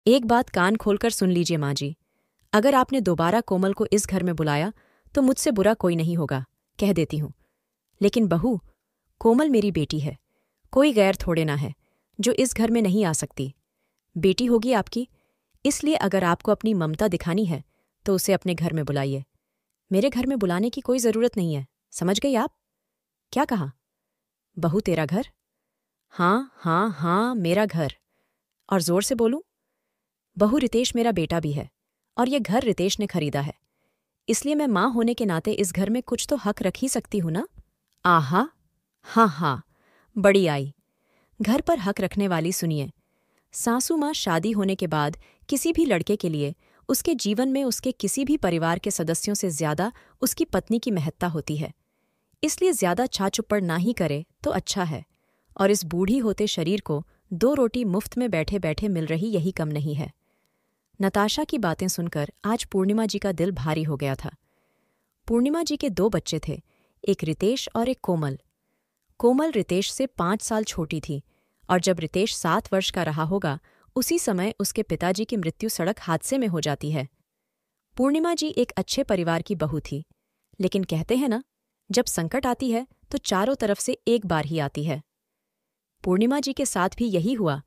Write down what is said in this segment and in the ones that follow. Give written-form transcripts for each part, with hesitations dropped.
एक बात कान खोलकर सुन लीजिए माँ जी। अगर आपने दोबारा कोमल को इस घर में बुलाया तो मुझसे बुरा कोई नहीं होगा, कह देती हूँ। लेकिन बहू, कोमल मेरी बेटी है, कोई गैर थोड़े ना है जो इस घर में नहीं आ सकती। बेटी होगी आपकी, इसलिए अगर आपको अपनी ममता दिखानी है तो उसे अपने घर में बुलाइए। मेरे घर में बुलाने की कोई ज़रूरत नहीं है, समझ गई आप? क्या कहा? बहू तेरा घर? हाँ हाँ हाँ, मेरा घर। और जोर से बोलूं? बहू, रितेश मेरा बेटा भी है और यह घर रितेश ने खरीदा है, इसलिए मैं माँ होने के नाते इस घर में कुछ तो हक रख ही सकती हूं ना। आहा, हाँ हाँ, बड़ी आई। घर पर हक रखने वाली सुनिए। सासू माँ शादी होने के बाद किसी भी लड़के के लिए उसके जीवन में उसके किसी भी परिवार के सदस्यों से ज्यादा उसकी पत्नी की महत्ता होती है, इसलिए ज्यादा छाछुप्पड़ ना ही करे तो अच्छा है। और इस बूढ़ी होते शरीर को 2 रोटी मुफ्त में बैठे बैठे मिल रही यही कम नहीं है। नताशा की बातें सुनकर आज पूर्णिमा जी का दिल भारी हो गया था। पूर्णिमा जी के 2 बच्चे थे, एक रितेश और एक कोमल। कोमल रितेश से 5 साल छोटी थी और जब रितेश 7 वर्ष का रहा होगा उसी समय उसके पिताजी की मृत्यु सड़क हादसे में हो जाती है। पूर्णिमा जी एक अच्छे परिवार की बहू थी, लेकिन कहते हैं ना, जब संकट आती है तो चारों तरफ से एक बार ही आती है। पूर्णिमा जी के साथ भी यही हुआ।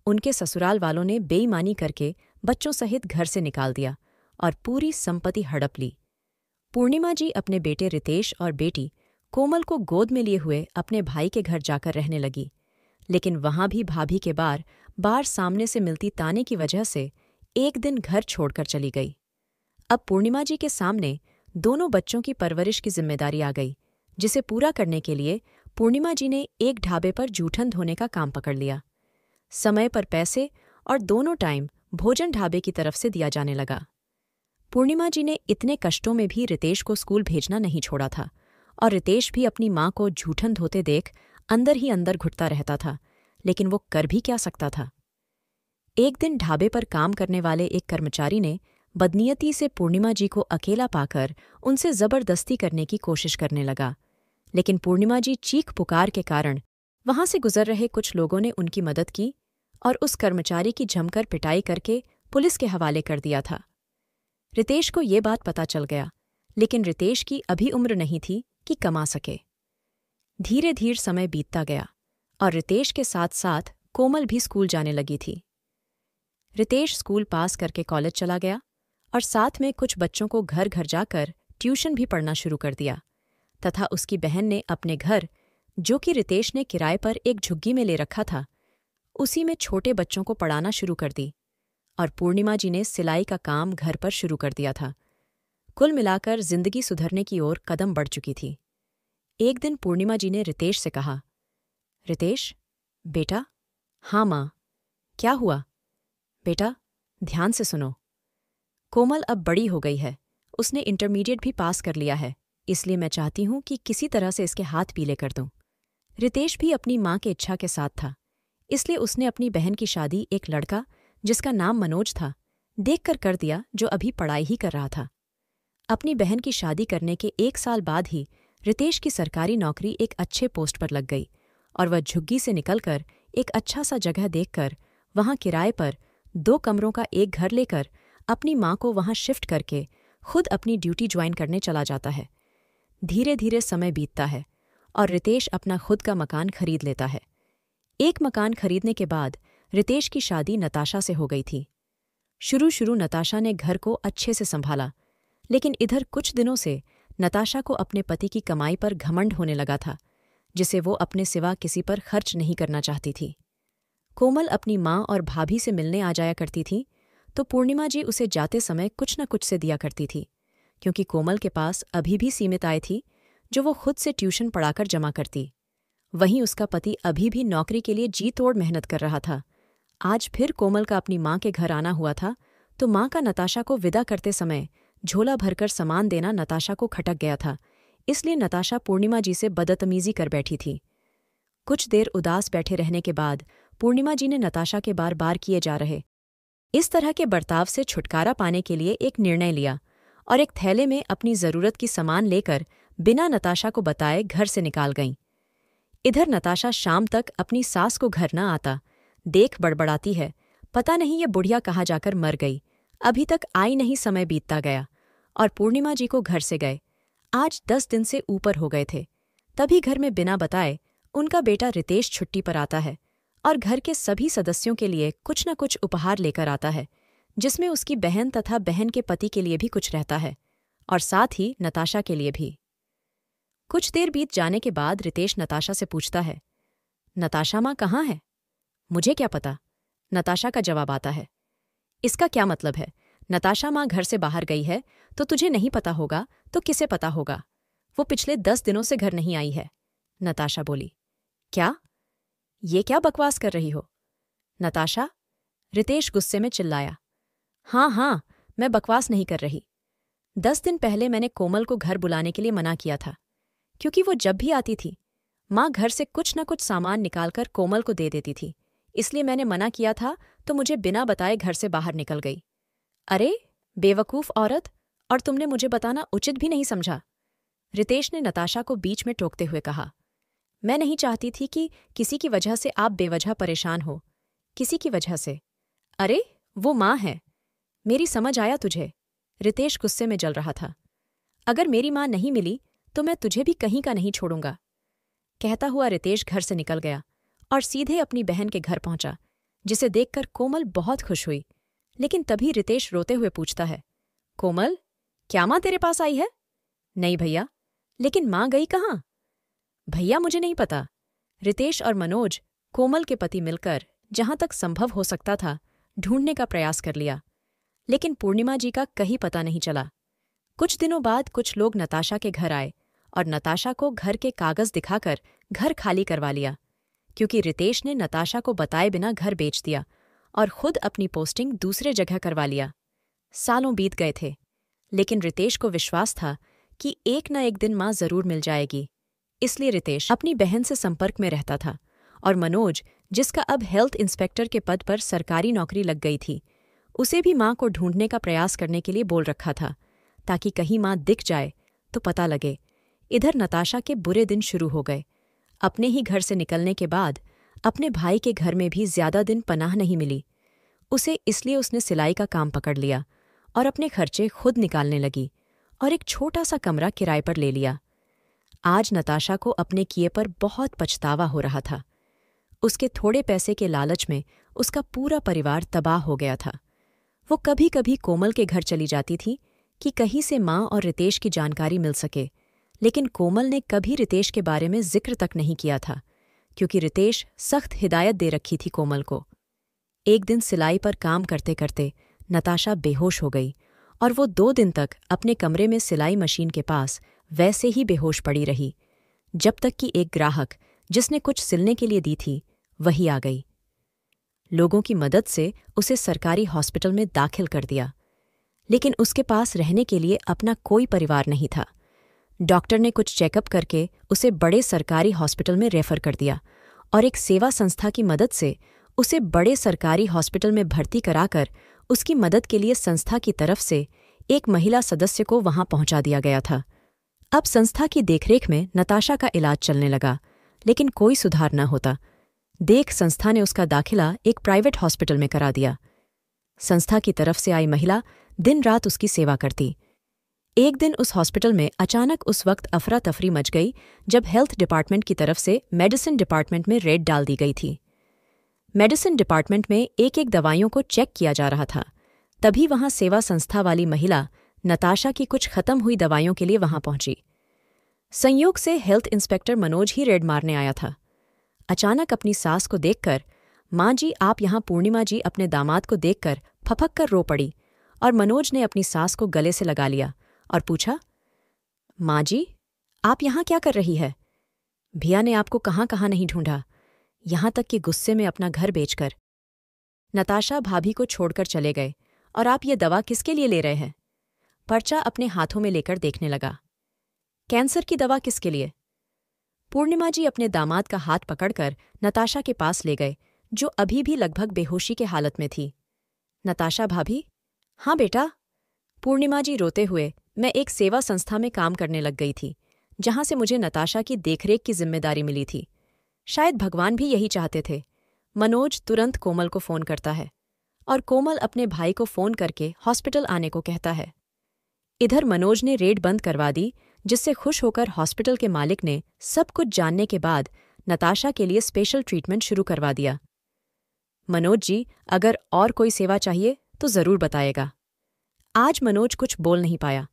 उनके ससुराल वालों ने बेईमानी करके बच्चों सहित घर से निकाल दिया और पूरी संपत्ति हड़प ली। पूर्णिमा जी अपने बेटे रितेश और बेटी कोमल को गोद में लिए हुए अपने भाई के घर जाकर रहने लगी, लेकिन वहां भी भाभी के बार बार सामने से मिलती ताने की वजह से एक दिन घर छोड़कर चली गई। अब पूर्णिमा जी के सामने दोनों बच्चों की परवरिश की जिम्मेदारी आ गई, जिसे पूरा करने के लिए पूर्णिमा जी ने एक ढाबे पर जूठन धोने का काम पकड़ लिया। समय पर पैसे और दोनों टाइम भोजन ढाबे की तरफ से दिया जाने लगा। पूर्णिमा जी ने इतने कष्टों में भी रितेश को स्कूल भेजना नहीं छोड़ा था और रितेश भी अपनी माँ को जूठन धोते देख अंदर ही अंदर घुटता रहता था, लेकिन वो कर भी क्या सकता था। एक दिन ढाबे पर काम करने वाले एक कर्मचारी ने बदनीयती से पूर्णिमा जी को अकेला पाकर उनसे जबरदस्ती करने की कोशिश करने लगा, लेकिन पूर्णिमा जी चीख पुकार के कारण वहां से गुजर रहे कुछ लोगों ने उनकी मदद की और उस कर्मचारी की जमकर पिटाई करके पुलिस के हवाले कर दिया था। रितेश को ये बात पता चल गया, लेकिन रितेश की अभी उम्र नहीं थी कि कमा सके। धीरे धीरे समय बीतता गया और रितेश के साथ साथ कोमल भी स्कूल जाने लगी थी। रितेश स्कूल पास करके कॉलेज चला गया और साथ में कुछ बच्चों को घर घर जाकर ट्यूशन भी पढ़ना शुरू कर दिया, तथा उसकी बहन ने अपने घर, जो कि रितेश ने किराए पर एक झुग्गी में ले रखा था, उसी में छोटे बच्चों को पढ़ाना शुरू कर दी और पूर्णिमा जी ने सिलाई का काम घर पर शुरू कर दिया था। कुल मिलाकर जिंदगी सुधरने की ओर कदम बढ़ चुकी थी। एक दिन पूर्णिमा जी ने रितेश से कहा, रितेश बेटा। हाँ माँ। क्या हुआ? बेटा ध्यान से सुनो। कोमल अब बड़ी हो गई है, उसने इंटरमीडिएट भी पास कर लिया है, इसलिए मैं चाहती हूं कि किसी तरह से इसके हाथ पीले कर दूं। रितेश भी अपनी माँ के इच्छा के साथ था, इसलिए उसने अपनी बहन की शादी एक लड़का जिसका नाम मनोज था देखकर कर दिया, जो अभी पढ़ाई ही कर रहा था। अपनी बहन की शादी करने के 1 साल बाद ही रितेश की सरकारी नौकरी एक अच्छे पोस्ट पर लग गई और वह झुग्गी से निकलकर एक अच्छा सा जगह देखकर वहां किराए पर 2 कमरों का एक घर लेकर अपनी माँ को वहां शिफ्ट करके खुद अपनी ड्यूटी ज्वाइन करने चला जाता है। धीरे धीरे समय बीतता है और रितेश अपना खुद का मकान खरीद लेता है। एक मकान खरीदने के बाद रितेश की शादी नताशा से हो गई थी। शुरू नताशा ने घर को अच्छे से संभाला, लेकिन इधर कुछ दिनों से नताशा को अपने पति की कमाई पर घमंड होने लगा था, जिसे वो अपने सिवा किसी पर खर्च नहीं करना चाहती थी। कोमल अपनी माँ और भाभी से मिलने आ जाया करती थी, तो पूर्णिमा जी उसे जाते समय कुछ न कुछ से दिया करती थी, क्योंकि कोमल के पास अभी भी सीमित आय थी जो वो खुद से ट्यूशन पढ़ाकर जमा करती। वहीं उसका पति अभी भी नौकरी के लिए जी तोड़ मेहनत कर रहा था। आज फिर कोमल का अपनी माँ के घर आना हुआ था, तो माँ का नताशा को विदा करते समय झोला भरकर सामान देना नताशा को खटक गया था, इसलिए नताशा पूर्णिमा जी से बदतमीजी कर बैठी थी। कुछ देर उदास बैठे रहने के बाद पूर्णिमा जी ने नताशा के बार बार किए जा रहे इस तरह के बर्ताव से छुटकारा पाने के लिए एक निर्णय लिया और एक थैले में अपनी जरूरत की सामान लेकर बिना नताशा को बताए घर से निकाल गईं। इधर नताशा शाम तक अपनी सास को घर न आता देख बड़बड़ाती है, पता नहीं ये बुढ़िया कहाँ जाकर मर गई। अभी तक आई नहीं, समय बीतता गया और पूर्णिमा जी को घर से गए। आज 10 दिन से ऊपर हो गए थे। तभी घर में बिना बताए उनका बेटा रितेश छुट्टी पर आता है और घर के सभी सदस्यों के लिए कुछ न कुछ उपहार लेकर आता है, जिसमें उसकी बहन तथा बहन के पति के लिए भी कुछ रहता है और साथ ही नताशा के लिए भी। कुछ देर बीत जाने के बाद रितेश नताशा से पूछता है, नताशा माँ कहाँ है? मुझे क्या पता, नताशा का जवाब आता है। इसका क्या मतलब है? नताशा माँ घर से बाहर गई है तो तुझे नहीं पता होगा तो किसे पता होगा? वो पिछले 10 दिनों से घर नहीं आई है, नताशा बोली। क्या? ये क्या बकवास कर रही हो नताशा? रितेश गुस्से में चिल्लाया। हाँ, मैं बकवास नहीं कर रही। 10 दिन पहले मैंने कोमल को घर बुलाने के लिए मना किया था, क्योंकि वो जब भी आती थी माँ घर से कुछ न कुछ सामान निकालकर कोमल को दे देती थी। इसलिए मैंने मना किया था तो मुझे बिना बताए घर से बाहर निकल गई। अरे बेवकूफ़ औरत, और तुमने मुझे बताना उचित भी नहीं समझा, रितेश ने नताशा को बीच में टोकते हुए कहा। मैं नहीं चाहती थी कि किसी की वजह से आप बेवजह परेशान हो। किसी की वजह से? अरे वो माँ है। मेरी समझ आया तुझे? रितेश गुस्से में जल रहा था। अगर मेरी माँ नहीं मिली तो मैं तुझे भी कहीं का नहीं छोड़ूंगा। कहता हुआ रितेश घर से निकल गया और सीधे अपनी बहन के घर पहुंचा, जिसे देखकर कोमल बहुत खुश हुई। लेकिन तभी रितेश रोते हुए पूछता है, कोमल, क्या माँ तेरे पास आई है? नहीं भैया। लेकिन माँ गई कहाँ? भैया मुझे नहीं पता। रितेश और मनोज, कोमल के पति, मिलकर जहां तक संभव हो सकता था ढूंढने का प्रयास कर लिया, लेकिन पूर्णिमा जी का कहीं पता नहीं चला। कुछ दिनों बाद कुछ लोग नताशा के घर आए और नताशा को घर के कागज दिखाकर घर खाली करवा लिया, क्योंकि रितेश ने नताशा को बताए बिना घर बेच दिया और खुद अपनी पोस्टिंग दूसरे जगह करवा लिया। सालों बीत गए थे, लेकिन रितेश को विश्वास था कि एक न एक दिन माँ जरूर मिल जाएगी। इसलिए रितेश अपनी बहन से संपर्क में रहता था और मनोज, जिसका अब हेल्थ इंस्पेक्टर के पद पर सरकारी नौकरी लग गई थी, उसे भी माँ को ढूंढने का प्रयास करने के लिए बोल रखा था, ताकि कहीं माँ दिख जाए तो पता लगे। इधर नताशा के बुरे दिन शुरू हो गए। अपने ही घर से निकलने के बाद अपने भाई के घर में भी ज्यादा दिन पनाह नहीं मिली उसे, इसलिए उसने सिलाई का काम पकड़ लिया और अपने खर्चे खुद निकालने लगी और एक छोटा सा कमरा किराए पर ले लिया। आज नताशा को अपने किए पर बहुत पछतावा हो रहा था। उसके थोड़े पैसे के लालच में उसका पूरा परिवार तबाह हो गया था। वो कभी कभी कोमल के घर चली जाती थी कि कहीं से माँ और रितेश की जानकारी मिल सके, लेकिन कोमल ने कभी रितेश के बारे में जिक्र तक नहीं किया था, क्योंकि रितेश सख्त हिदायत दे रखी थी कोमल को। एक दिन सिलाई पर काम करते करते नताशा बेहोश हो गई और वो 2 दिन तक अपने कमरे में सिलाई मशीन के पास वैसे ही बेहोश पड़ी रही, जब तक कि एक ग्राहक, जिसने कुछ सिलने के लिए दी थी, वही आ गई। लोगों की मदद से उसे सरकारी हॉस्पिटल में दाखिल कर दिया, लेकिन उसके पास रहने के लिए अपना कोई परिवार नहीं था। डॉक्टर ने कुछ चेकअप करके उसे बड़े सरकारी हॉस्पिटल में रेफर कर दिया और एक सेवा संस्था की मदद से उसे बड़े सरकारी हॉस्पिटल में भर्ती कराकर उसकी मदद के लिए संस्था की तरफ से एक महिला सदस्य को वहां पहुंचा दिया गया था। अब संस्था की देखरेख में नताशा का इलाज चलने लगा, लेकिन कोई सुधार न होता। देख संस्था ने उसका दाखिला एक प्राइवेट हॉस्पिटल में करा दिया। संस्था की तरफ से आई महिला दिन रात उसकी सेवा करती। एक दिन उस हॉस्पिटल में अचानक उस वक्त अफरा तफरी मच गई जब हेल्थ डिपार्टमेंट की तरफ से मेडिसिन डिपार्टमेंट में रेड डाल दी गई थी। मेडिसिन डिपार्टमेंट में एक एक दवाइयों को चेक किया जा रहा था। तभी वहां सेवा संस्था वाली महिला नताशा की कुछ खत्म हुई दवाइयों के लिए वहां पहुंची। संयोग से हेल्थ इंस्पेक्टर मनोज ही रेड मारने आया था। अचानक अपनी सास को देखकर, माँ जी आप यहाँ, पूर्णिमा जी अपने दामाद को देखकर फपक कर रो पड़ी और मनोज ने अपनी सास को गले से लगा लिया और पूछा, माँ जी आप यहाँ क्या कर रही है? भैया ने आपको कहाँ कहाँ नहीं ढूंढा, यहाँ तक कि गुस्से में अपना घर बेचकर। नताशा भाभी को छोड़कर चले गए और आप ये दवा किसके लिए ले रहे हैं? पर्चा अपने हाथों में लेकर देखने लगा। कैंसर की दवा किसके लिए? पूर्णिमा जी अपने दामाद का हाथ पकड़कर नताशा के पास ले गए, जो अभी भी लगभग बेहोशी के हालत में थी। नताशा भाभी? हाँ बेटा। पूर्णिमा जी रोते हुए, मैं एक सेवा संस्था में काम करने लग गई थी, जहां से मुझे नताशा की देखरेख की जिम्मेदारी मिली थी। शायद भगवान भी यही चाहते थे। मनोज तुरंत कोमल को फोन करता है। और कोमल अपने भाई को फ़ोन करके हॉस्पिटल आने को कहता है। इधर मनोज ने रेड बंद करवा दी, जिससे खुश होकर हॉस्पिटल के मालिक ने सब कुछ जानने के बाद नताशा के लिए स्पेशल ट्रीटमेंट शुरू करवा दिया। मनोज जी, अगर और कोई सेवा चाहिए तो ज़रूर बताएगा। आज मनोज कुछ बोल नहीं पाया।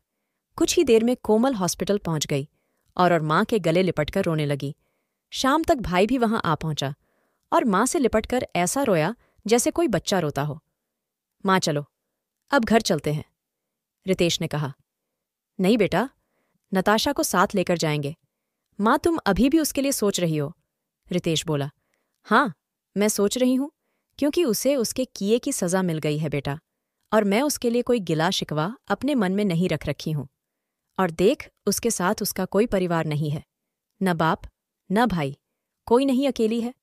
कुछ ही देर में कोमल हॉस्पिटल पहुंच गई और माँ के गले लिपटकर रोने लगी। शाम तक भाई भी वहां आ पहुंचा और माँ से लिपटकर ऐसा रोया जैसे कोई बच्चा रोता हो। माँ चलो, अब घर चलते हैं, रितेश ने कहा। नहीं बेटा, नताशा को साथ लेकर जाएंगे। माँ तुम अभी भी उसके लिए सोच रही हो, रितेश बोला। हाँ, मैं सोच रही हूं, क्योंकि उसे उसके किए की सज़ा मिल गई है बेटा, और मैं उसके लिए कोई गिला शिकवा अपने मन में नहीं रख रखी हूं। और देख, उसके साथ उसका कोई परिवार नहीं है, न बाप न भाई, कोई नहीं, अकेली है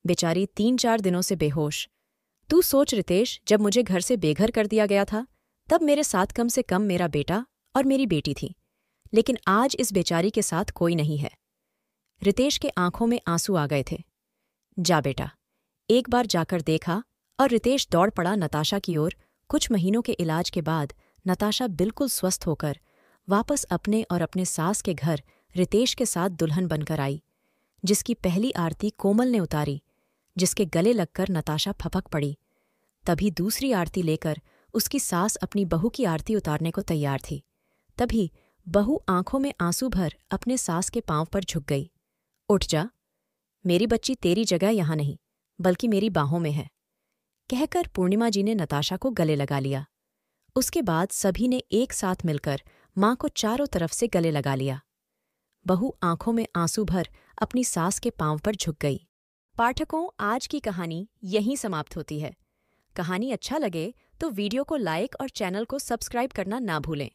बेचारी, 3-4 दिनों से बेहोश। तू सोच रितेश, जब मुझे घर से बेघर कर दिया गया था तब मेरे साथ कम से कम मेरा बेटा और मेरी बेटी थी, लेकिन आज इस बेचारी के साथ कोई नहीं है। रितेश के आंखों में आंसू आ गए थे। जा बेटा, एक बार जाकर देखा, और रितेश दौड़ पड़ा नताशा की ओर। कुछ महीनों के इलाज के बाद नताशा बिल्कुल स्वस्थ होकर वापस अपने और अपने सास के घर रितेश के साथ दुल्हन बनकर आई, जिसकी पहली आरती कोमल ने उतारी, जिसके गले लगकर नताशा फपक पड़ी। तभी दूसरी आरती लेकर उसकी सास अपनी बहू की आरती उतारने को तैयार थी। तभी बहू आंखों में आंसू भर अपने सास के पांव पर झुक गई। उठ जा, मेरी बच्ची, तेरी जगह यहां नहीं बल्कि मेरी बाहों में है, कहकर पूर्णिमा जी ने नताशा को गले लगा लिया। उसके बाद सभी ने एक साथ मिलकर माँ को चारों तरफ से गले लगा लिया। बहू आंखों में आंसू भर अपनी सास के पांव पर झुक गई। पाठकों, आज की कहानी यहीं समाप्त होती है। कहानी अच्छा लगे तो वीडियो को लाइक और चैनल को सब्सक्राइब करना ना भूलें।